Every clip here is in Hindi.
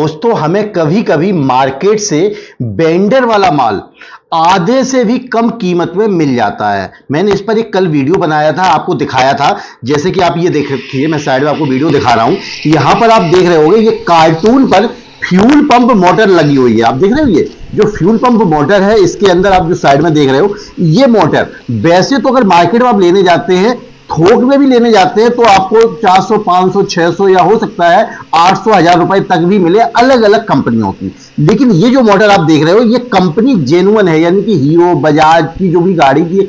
दोस्तों हमें कभी कभी मार्केट से वेंडर वाला माल आधे से भी कम कीमत में मिल जाता है। मैंने इस पर एक कल वीडियो बनाया था, आपको दिखाया था। जैसे कि आप ये देख रखिए, मैं साइड में आपको वीडियो दिखा रहा हूं। यहां पर आप देख रहे होंगे ये कार्टून पर फ्यूल पंप मोटर लगी हुई है। आप देख रहे हो ये जो फ्यूल पंप मोटर है, इसके अंदर आप जो साइड में देख रहे हो ये मोटर, वैसे तो अगर मार्केट में आप लेने जाते हैं, थोक में भी लेने जाते हैं, तो आपको 400 500 600 या हो सकता है 800 1000 रुपए तक भी मिले अलग अलग कंपनियों की। लेकिन ये जो मोटर आप देख रहे हो ये कंपनी जेन्युइन है, यानी कि हीरो बजाज की जो भी गाड़ी की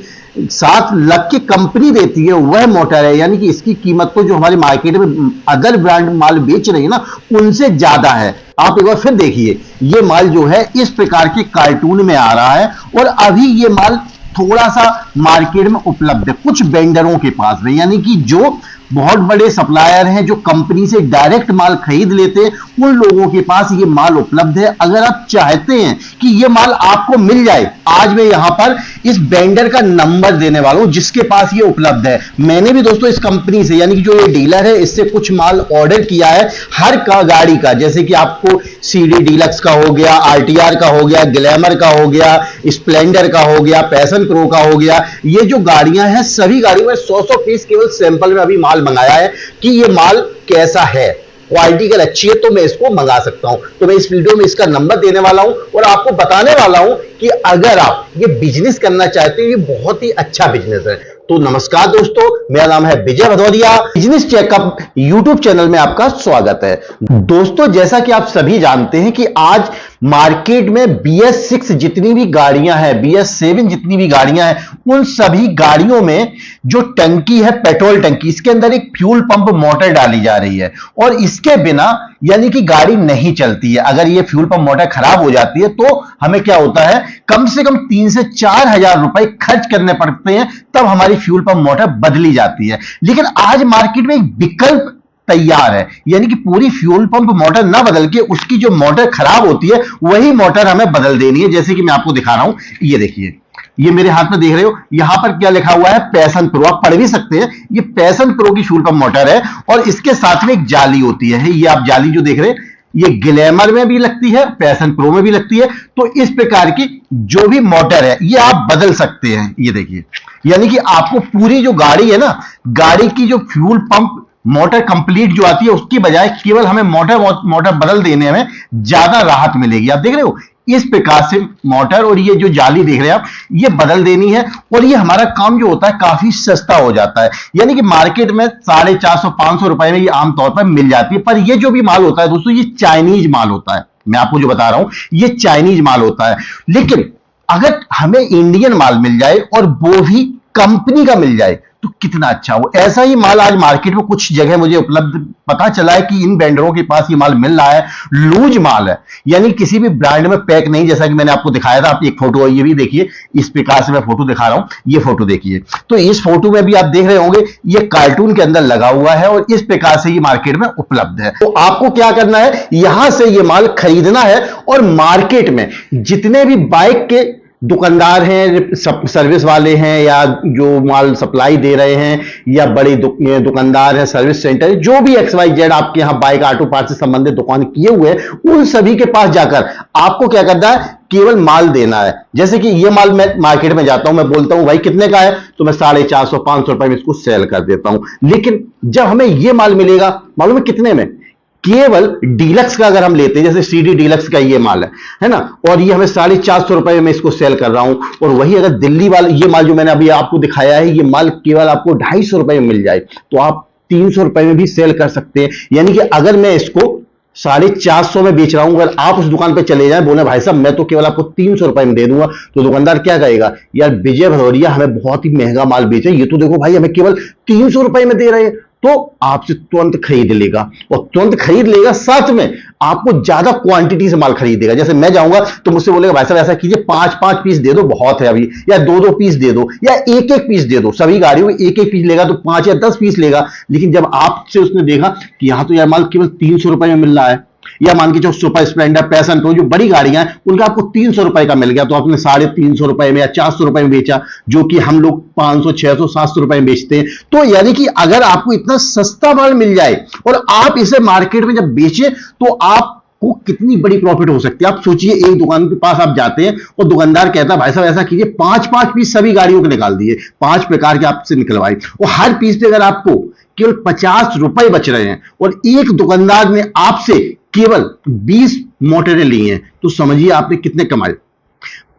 साथ लग के कंपनी देती है वह मोटर है। यानी कि इसकी कीमत तो जो हमारे मार्केट में अदर ब्रांड माल बेच रही है ना, उनसे ज्यादा है। आप एक बार फिर देखिए, ये माल जो है इस प्रकार के कार्टून में आ रहा है और अभी ये माल थोड़ा सा मार्केट में उपलब्ध है कुछ वेंडरों के पास में, यानी कि जो बहुत बड़े सप्लायर हैं, जो कंपनी से डायरेक्ट माल खरीद लेते हैं, उन लोगों के पास ये माल उपलब्ध है। अगर आप चाहते हैं कि ये माल आपको मिल जाए, आज मैं यहां पर इस वेंडर का नंबर देने वाला हूं जिसके पास ये उपलब्ध है। मैंने भी दोस्तों इस कंपनी से, यानी कि जो ये डीलर है, इससे कुछ माल ऑर्डर किया है हर का गाड़ी का। जैसे कि आपको सीडी डीलक्स का हो गया, आरटीआर का हो गया, ग्लैमर का हो गया, स्प्लेंडर का हो गया, पैशन प्रो का हो गया। ये जो गाड़ियां हैं सभी गाड़ियों में 100 पीस केवल सैंपल में अभी माल मंगाया है कि ये माल कैसा है, क्वालिटी अगर अच्छी है तो मैं इसको मंगा सकता हूं। तो मैं इस वीडियो में इसका नंबर देने वाला हूं और आपको बताने वाला हूं कि अगर आप ये बिजनेस करना चाहते हैं, ये बहुत ही अच्छा बिजनेस है। तो नमस्कार दोस्तों, मेरा नाम है Vijay Bhadauria, business checkup YouTube channel में आपका स्वागत है। दोस्तों जैसा कि आप सभी जानते हैं कि आज मार्केट में BS6 जितनी भी गाड़ियां हैं, BS7 जितनी भी गाड़ियां हैं, उन सभी गाड़ियों में जो टंकी है पेट्रोल टंकी, इसके अंदर एक फ्यूल पंप मोटर डाली जा रही है और इसके बिना यानी कि गाड़ी नहीं चलती है। अगर ये फ्यूल पंप मोटर खराब हो जाती है तो हमें क्या होता है, कम से कम 3 से 4 हजार रुपए खर्च करने पड़ते हैं, तब हमारी फ्यूल पंप मोटर बदली जाती है। लेकिन आज मार्केट में एक विकल्प तैयार है, यानी कि पूरी फ्यूल पंप मोटर ना बदल के उसकी जो मोटर खराब होती है वही मोटर हमें बदल देनी है। जैसे कि मैं आपको दिखा रहा हूं, ये देखिए, ये मेरे हाथ में देख रहे हो, यहां पर क्या लिखा हुआ है, पैशन प्रो। आप पढ़ भी सकते हैं, ये पैशन प्रो की फ्यूल पंप मोटर है और इसके साथ में एक जाली होती है। ये आप जाली जो देख रहे हैं ये ग्लैमर में भी लगती है, पैशन प्रो में भी लगती है। तो इस प्रकार की जो भी मोटर है ये आप बदल सकते हैं। ये देखिए, यानी कि आपको पूरी जो गाड़ी है ना, गाड़ी की जो फ्यूल पंप मोटर कंप्लीट जो आती है उसकी बजाय केवल हमें मोटर बदल देने में ज्यादा राहत मिलेगी। आप देख रहे हो इस प्रकार से मोटर, और ये जो जाली देख रहे हैं आप, ये बदल देनी है और ये हमारा काम जो होता है काफी सस्ता हो जाता है। यानी कि मार्केट में 450 500 रुपए में ये आमतौर पर मिल जाती है। पर ये जो भी माल होता है दोस्तों, ये चाइनीज माल होता है। मैं आपको जो बता रहा हूं ये चाइनीज माल होता है। लेकिन अगर हमें इंडियन माल मिल जाए और वो भी कंपनी का मिल जाए तो कितना अच्छा हो। ऐसा ही माल आज मार्केट में कुछ जगह मुझे उपलब्ध पता चला है कि इन वेंडरों के पास ये माल मिल रहा है। लूज माल है, यानी किसी भी ब्रांड में पैक नहीं, जैसा कि मैंने आपको दिखाया था। आप एक फोटो, ये भी देखिए, इस प्रकार से मैं फोटो दिखा रहा हूं, ये फोटो देखिए। तो इस फोटो में भी आप देख रहे होंगे ये कार्टून के अंदर लगा हुआ है और इस प्रकार से ये मार्केट में उपलब्ध है। तो आपको क्या करना है, यहां से ये माल खरीदना है और मार्केट में जितने भी बाइक के दुकानदार हैं, सर्विस वाले हैं, या जो माल सप्लाई दे रहे हैं, या बड़े दुकानदार हैं, सर्विस सेंटर, जो भी XYZ आपके यहां बाइक ऑटो पार्ट से संबंधित दुकान किए हुए हैं, उन सभी के पास जाकर आपको क्या करना है, केवल माल देना है। जैसे कि ये माल मैं मार्केट में जाता हूं, मैं बोलता हूं भाई कितने का है, तो मैं 450 500 रुपए में इसको सेल कर देता हूं। लेकिन जब हमें ये माल मिलेगा, मालूम है कितने में, केवल डीलक्स का अगर हम लेते हैं, जैसे CD डीलक्स का ये माल है ना, और ये हमें 450 रुपए में इसको सेल कर रहा हूं। और वही अगर दिल्ली वाला ये माल जो मैंने अभी आपको दिखाया है, ये माल केवल आपको 250 रुपए में मिल जाए तो आप 300 रुपए में भी सेल कर सकते हैं। यानी कि अगर मैं इसको 450 में बेच रहा हूं, अगर आप उस दुकान पे चले जाएं, बोले भाई साहब मैं तो केवल आपको 300 रुपए में दे दूंगा, तो दुकानदार क्या कहेगा, यार विजय भदौरिया हमें बहुत ही महंगा माल बेचे, ये तो देखो भाई हमें केवल 300 रुपए में दे रहे हैं। तो आपसे तुरंत खरीद लेगा, और तुरंत खरीद लेगा, साथ में आपको ज्यादा क्वांटिटी से माल खरीदेगा। जैसे मैं जाऊंगा तो मुझसे बोलेगा भाई साहब ऐसा कीजिए 5-5 पीस दे दो, बहुत है अभी, या 2-2 पीस दे दो, या 1-1 पीस दे दो। सभी गाड़ियों में 1-1 पीस लेगा तो 5 या 10 पीस लेगा। लेकिन जब आपसे उसने देखा कि यहां तो यार माल केवल 300 रुपए में मिल रहा है, या मान के जो सुपर स्प्लेंडर, पैशन प्रो, जो बड़ी गाड़ियां हैं, उनका आपको 300 रुपए का मिल गया, तो आपने 350 रुपए में या 400 रुपए में बेचा, जो कि हम लोग 500 600 700 रुपए में बेचते हैं। तो यानी कि अगर आपको इतना सस्ता माल मिल जाए और आप इसे मार्केट में जब बेचे, तो आप आपको कितनी बड़ी प्रॉफिट हो सकती है। आप सोचिए, एक दुकान के पास आप जाते हैं और दुकानदार कहता है भाई साहब ऐसा कीजिए 5-5 पीस सभी गाड़ियों के निकाल दिए, 5 प्रकार के आपसे निकलवाए, और हर पीस पे अगर आपको केवल 50 रुपए बच रहे हैं और एक दुकानदार ने आपसे केवल 20 मोटरें ली हैं, तो समझिए आपने कितने कमाए।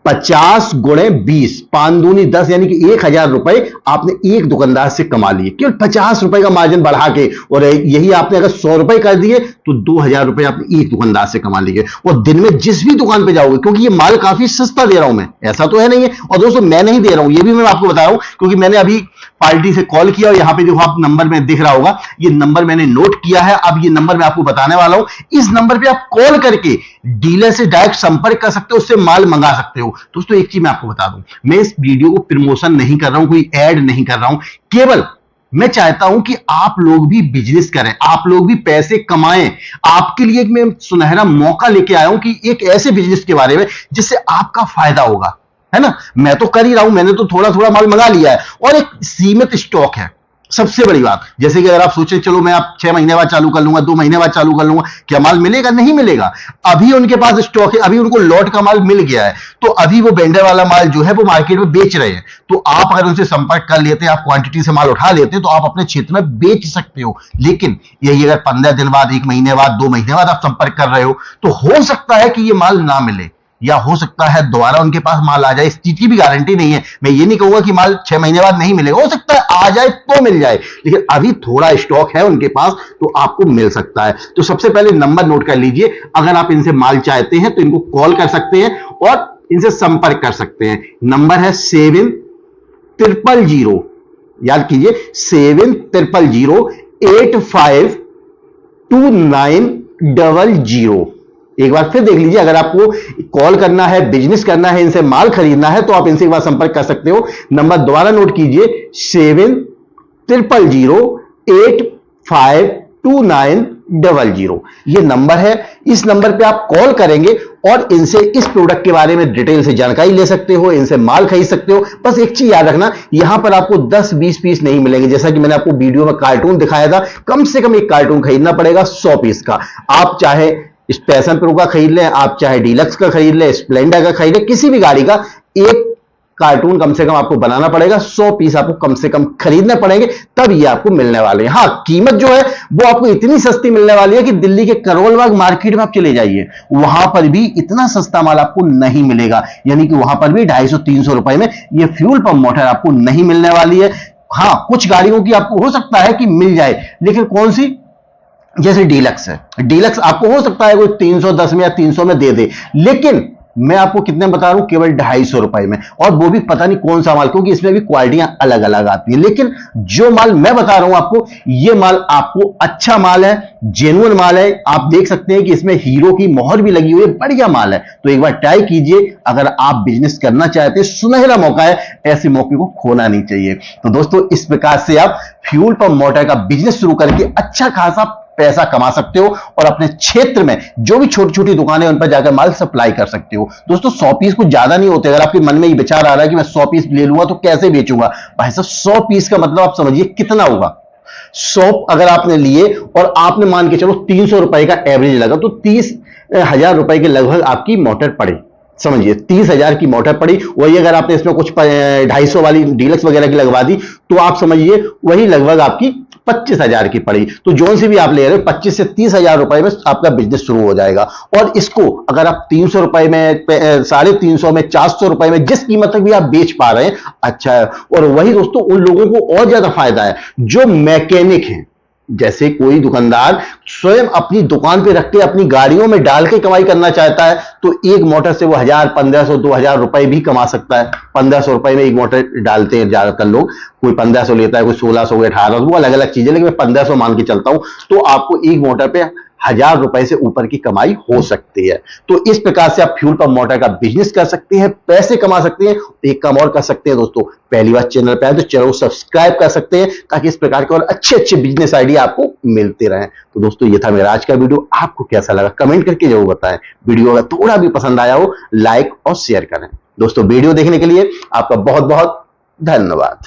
50 गुणे 20, 5 दूनी 10, यानी कि 1000 रुपए आपने एक दुकानदार से कमा लिए केवल 50 रुपए का मार्जिन बढ़ा के। और यही आपने अगर 100 रुपए कर दिए तो 2000 रुपए आपने एक दुकानदार से कमा लिए। और दिन में जिस भी दुकान पे जाओगे, क्योंकि ये माल काफी सस्ता दे रहा हूं मैं, ऐसा तो है नहीं है। और दोस्तों मैं नहीं दे रहा हूं, ये भी मैं आपको बता रहा हूं, क्योंकि मैंने अभी पार्टी से कॉल किया और यहां पे जो आप नंबर में दिख रहा होगा, ये नंबर मैंने नोट किया है। अब ये नंबर मैं आपको बताने वाला हूं, इस नंबर पे आप कॉल करके डीलर से डायरेक्ट संपर्क कर सकते हो, उससे माल मंगा सकते हो। दोस्तों एक चीज मैं आपको बता दूं, मैं इस वीडियो को प्रमोशन नहीं कर रहा हूं, कोई ऐड नहीं कर रहा हूं, केवल मैं चाहता हूं कि आप लोग भी बिजनेस करें, आप लोग भी पैसे कमाएं। आपके लिए एक मैं सुनहरा मौका लेके आया हूं कि एक ऐसे बिजनेस के बारे में जिससे आपका फायदा होगा, है ना। मैं तो कर ही रहा हूं, मैंने तो थोड़ा थोड़ा माल मंगा लिया है और एक सीमित स्टॉक है। सबसे बड़ी बात, जैसे कि अगर आप सोचें चलो मैं आप 6 महीने बाद चालू कर लूंगा, 2 महीने बाद चालू कर लूंगा, क्या माल मिलेगा? नहीं मिलेगा। अभी उनके पास स्टॉक है, अभी उनको लॉट का माल मिल गया है, तो अभी वो वेंडर वाला माल जो है वो मार्केट में बेच रहे हैं। तो आप अगर उनसे संपर्क कर लेते हैं, आप क्वांटिटी से माल उठा लेते हैं, तो आप अपने क्षेत्र में बेच सकते हो। लेकिन यही अगर 15 दिन बाद, 1 महीने बाद, 2 महीने बाद आप संपर्क कर रहे हो, तो हो सकता है कि ये माल ना मिले, या हो सकता है दोबारा उनके पास माल आ जाए। इस चीज की भी गारंटी नहीं है। मैं ये नहीं कहूंगा कि माल 6 महीने बाद नहीं मिलेगा, हो सकता है आ जाए तो मिल जाए, लेकिन अभी थोड़ा स्टॉक है उनके पास, तो आपको मिल सकता है। तो सबसे पहले नंबर नोट कर लीजिए, अगर आप इनसे माल चाहते हैं तो इनको कॉल कर सकते हैं और इनसे संपर्क कर सकते हैं। नंबर है 7000, याद कीजिए 7000852900। एक बार फिर देख लीजिए, अगर आपको कॉल करना है, बिजनेस करना है, इनसे माल खरीदना है, तो आप इनसे एक बार संपर्क कर सकते हो। नंबर दोबारा नोट कीजिए 7000852900। ये नंबर है, इस नंबर पे आप कॉल करेंगे और इनसे इस प्रोडक्ट के बारे में डिटेल से जानकारी ले सकते हो, इनसे माल खरीद सकते हो। बस एक चीज याद रखना, यहां पर आपको 10-20 पीस नहीं मिलेंगे। जैसा कि मैंने आपको वीडियो में कार्टून दिखाया था, कम से कम एक कार्टून खरीदना पड़ेगा 100 पीस का। आप चाहे इस पैशन प्रो का खरीद लें, आप चाहे डीलक्स का खरीद लें, स्प्लेंडर का खरीद लें, किसी भी गाड़ी का एक कार्टून कम से कम आपको बनाना पड़ेगा। 100 पीस आपको कम से कम खरीदने पड़ेंगे, तब ये आपको मिलने वाले हैं। हाँ, कीमत जो है वो आपको इतनी सस्ती मिलने वाली है कि दिल्ली के करोल बाग मार्केट में आप चले जाइए, वहां पर भी इतना सस्ता माल आपको नहीं मिलेगा। यानी कि वहां पर भी 250-300 रुपए में ये फ्यूल पंप मोटर आपको नहीं मिलने वाली है। हाँ, कुछ गाड़ियों की आपको हो सकता है कि मिल जाए, लेकिन कौन सी? जैसे डीलक्स है, डीलक्स आपको हो सकता है कोई 310 में या 300 में दे दे, लेकिन मैं आपको कितने बता रहा हूं, केवल 250 रुपए में, और वो भी पता नहीं कौन सा माल, क्योंकि इसमें भी क्वालिटियां अलग अलग आती है। लेकिन जो माल मैं बता रहा हूं आपको, ये माल आपको अच्छा माल है, जेन्युइन माल है। आप देख सकते हैं कि इसमें हीरो की मोहर भी लगी हुई है, बढ़िया माल है। तो एक बार ट्राई कीजिए, अगर आप बिजनेस करना चाहते हैं, सुनहरा मौका है, ऐसे मौके को खोना नहीं चाहिए। तो दोस्तों इस प्रकार से आप फ्यूल पंप मोटर का बिजनेस शुरू करके अच्छा खासा पैसा कमा सकते हो और अपने क्षेत्र में जो भी छोटी छोटी दुकानें उन पर जाकर माल सप्लाई कर सकते हो। दोस्तों 100 पीस कुछ ज्यादा नहीं होते। अगर आपके मन में ये विचार आ रहा है कि मैं 100 पीस ले लूंगा तो कैसे बेचूंगा, भाई साहब 100 पीस का मतलब आप समझिए कितना होगा। 100 अगर आपने लिए और आपने मान के चलो 300 रुपए का एवरेज लगा, तो 30,000 रुपए के लगभग आपकी मोटर पड़ी। समझिए 30,000 की मोटर पड़ी। वही अगर आपने इसमें कुछ 250 वाली डीलक्स वगैरह की लगवा दी, तो आप समझिए वही लगभग आपकी 25,000 की पड़ी। तो जोन से भी आप ले रहे हो 25 से 30,000 रुपए में आपका बिजनेस शुरू हो जाएगा। और इसको अगर आप 300 रुपए में, 350 में, 400 रुपए में, जिस कीमत तक भी आप बेच पा रहे हैं, अच्छा है। और वही दोस्तों उन लोगों को और ज्यादा फायदा है जो मैकेनिक हैं। जैसे कोई दुकानदार स्वयं अपनी दुकान पे रख के अपनी गाड़ियों में डाल के कमाई करना चाहता है, तो एक मोटर से वो 1000, 1500, 2000 रुपए भी कमा सकता है। 1500 रुपए में एक मोटर डालते हैं ज्यादातर लोग, कोई 1500 लेता है, कोई 1600, 1800, वो अलग अलग चीजें, लेकिन मैं 1500 मान के चलता हूं। तो आपको एक मोटर पे 1000 रुपए से ऊपर की कमाई हो सकती है। तो इस प्रकार से आप फ्यूल पंप मोटर का बिजनेस कर सकते हैं, पैसे कमा सकते हैं। एक काम और कर सकते हैं दोस्तों, पहली बार चैनल पे आए तो चैनल को सब्सक्राइब कर सकते हैं, ताकि इस प्रकार के और अच्छे अच्छे बिजनेस आइडिया आपको मिलते रहें। तो दोस्तों ये था मेरा आज का वीडियो, आपको कैसा लगा कमेंट करके जरूर बताएं। वीडियो अगर थोड़ा भी पसंद आया हो, लाइक और शेयर करें। दोस्तों वीडियो देखने के लिए आपका बहुत बहुत धन्यवाद।